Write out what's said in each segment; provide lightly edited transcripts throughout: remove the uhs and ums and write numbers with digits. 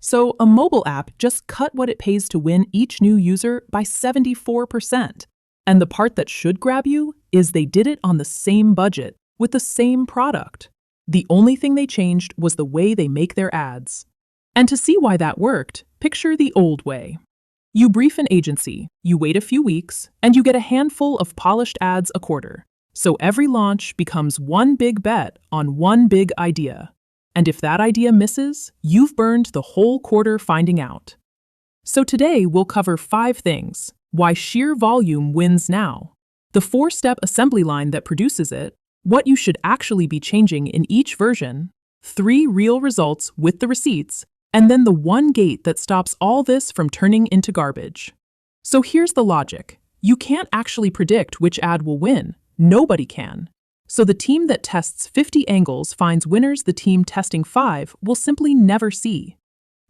So a mobile app just cut what it pays to win each new user by 74%. And the part that should grab you is they did it on the same budget, with the same product. The only thing they changed was the way they make their ads. And to see why that worked, picture the old way. You brief an agency, you wait a few weeks, and you get a handful of polished ads a quarter. So every launch becomes one big bet on one big idea. And if that idea misses, you've burned the whole quarter finding out. So today we'll cover 5 things: why sheer volume wins now, the 4-step assembly line that produces it, what you should actually be changing in each version, 3 real results with the receipts, and then the one gate that stops all this from turning into garbage. So here's the logic. You can't actually predict which ad will win. Nobody can. So the team that tests 50 angles finds winners the team testing 5 will simply never see.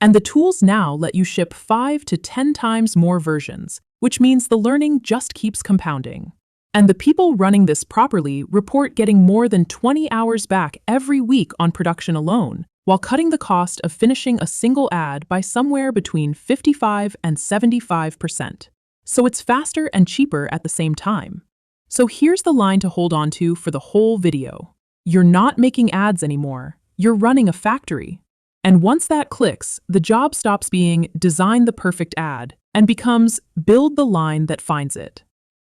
And the tools now let you ship 5 to 10 times more versions, which means the learning just keeps compounding. And the people running this properly report getting more than 20 hours back every week on production alone, while cutting the cost of finishing a single ad by somewhere between 55 and 75%. So it's faster and cheaper at the same time. So here's the line to hold on to for the whole video. You're not making ads anymore. You're running a factory. And once that clicks, the job stops being design the perfect ad and becomes build the line that finds it.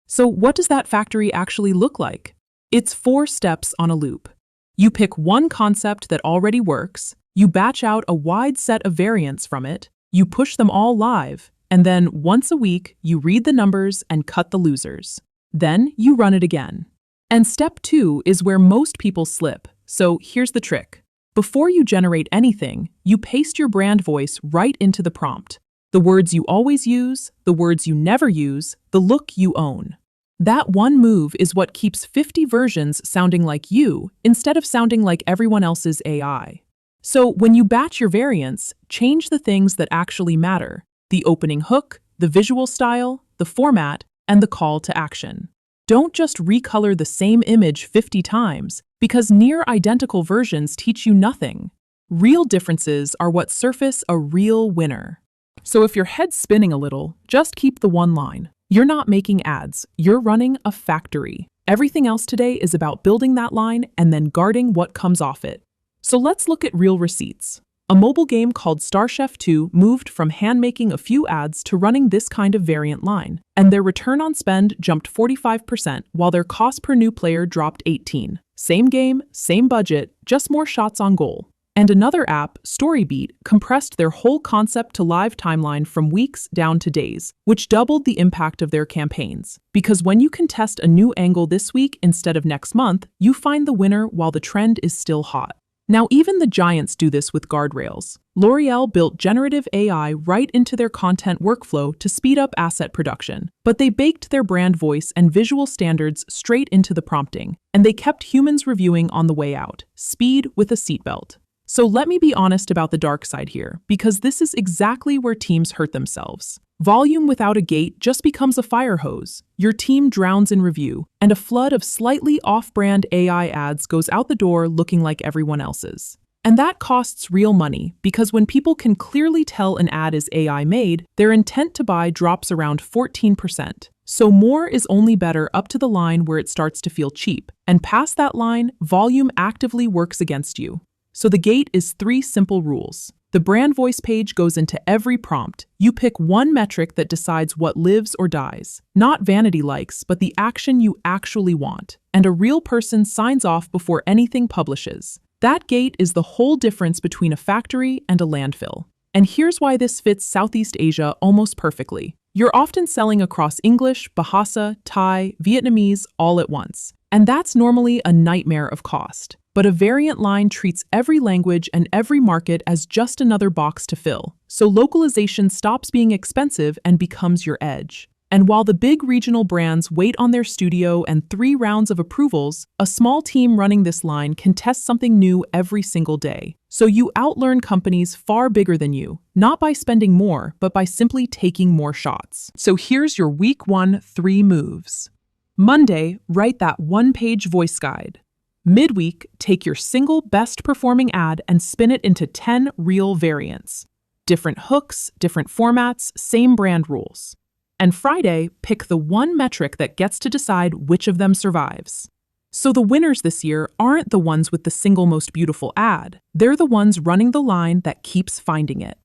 So what does that factory actually look like? It's 4 steps on a loop. You pick one concept that already works, you batch out a wide set of variants from it, you push them all live, and then once a week, you read the numbers and cut the losers. Then you run it again. And step 2 is where most people slip, so here's the trick. Before you generate anything, you paste your brand voice right into the prompt. The words you always use, the words you never use, the look you own. That one move is what keeps 50 versions sounding like you instead of sounding like everyone else's AI. So when you batch your variants, change the things that actually matter: the opening hook, the visual style, the format, and the call to action. Don't just recolor the same image 50 times, because near-identical versions teach you nothing. Real differences are what surface a real winner. So if your head's spinning a little, just keep the one line. You're not making ads, you're running a factory. Everything else today is about building that line and then guarding what comes off it. So let's look at real receipts. A mobile game called Star Chef 2 moved from hand-making a few ads to running this kind of variant line, and their return on spend jumped 45% while their cost per new player dropped 18%. Same game, same budget, just more shots on goal. And another app, Storybeat, compressed their whole concept to live timeline from weeks down to days, which doubled the impact of their campaigns. Because when you can test a new angle this week instead of next month, you find the winner while the trend is still hot. Now, even the giants do this with guardrails. L'Oreal built generative AI right into their content workflow to speed up asset production, but they baked their brand voice and visual standards straight into the prompting, and they kept humans reviewing on the way out. Speed with a seatbelt. So let me be honest about the dark side here, because this is exactly where teams hurt themselves. Volume without a gate just becomes a fire hose. Your team drowns in review, and a flood of slightly off-brand AI ads goes out the door looking like everyone else's. And that costs real money, because when people can clearly tell an ad is AI-made, their intent to buy drops around 14%. So more is only better up to the line where it starts to feel cheap, and past that line, volume actively works against you. So the gate is 3 simple rules. The brand voice page goes into every prompt. You pick one metric that decides what lives or dies. Not vanity likes, but the action you actually want. And a real person signs off before anything publishes. That gate is the whole difference between a factory and a landfill. And here's why this fits Southeast Asia almost perfectly. You're often selling across English, Bahasa, Thai, Vietnamese all at once. And that's normally a nightmare of cost. But a variant line treats every language and every market as just another box to fill. So localization stops being expensive and becomes your edge. And while the big regional brands wait on their studio and 3 rounds of approvals, a small team running this line can test something new every single day. So you outlearn companies far bigger than you, not by spending more, but by simply taking more shots. So here's your week 1 3 moves. Monday, write that 1-page voice guide. Midweek, take your single best performing ad and spin it into 10 real variants. Different hooks, different formats, same brand rules. And Friday, pick the one metric that gets to decide which of them survives. So the winners this year aren't the ones with the single most beautiful ad. They're the ones running the line that keeps finding it.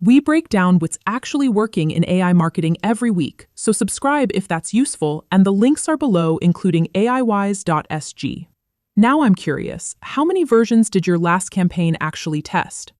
We break down what's actually working in AI marketing every week, so subscribe if that's useful, and the links are below, including AIwise.sg. Now I'm curious, how many versions did your last campaign actually test?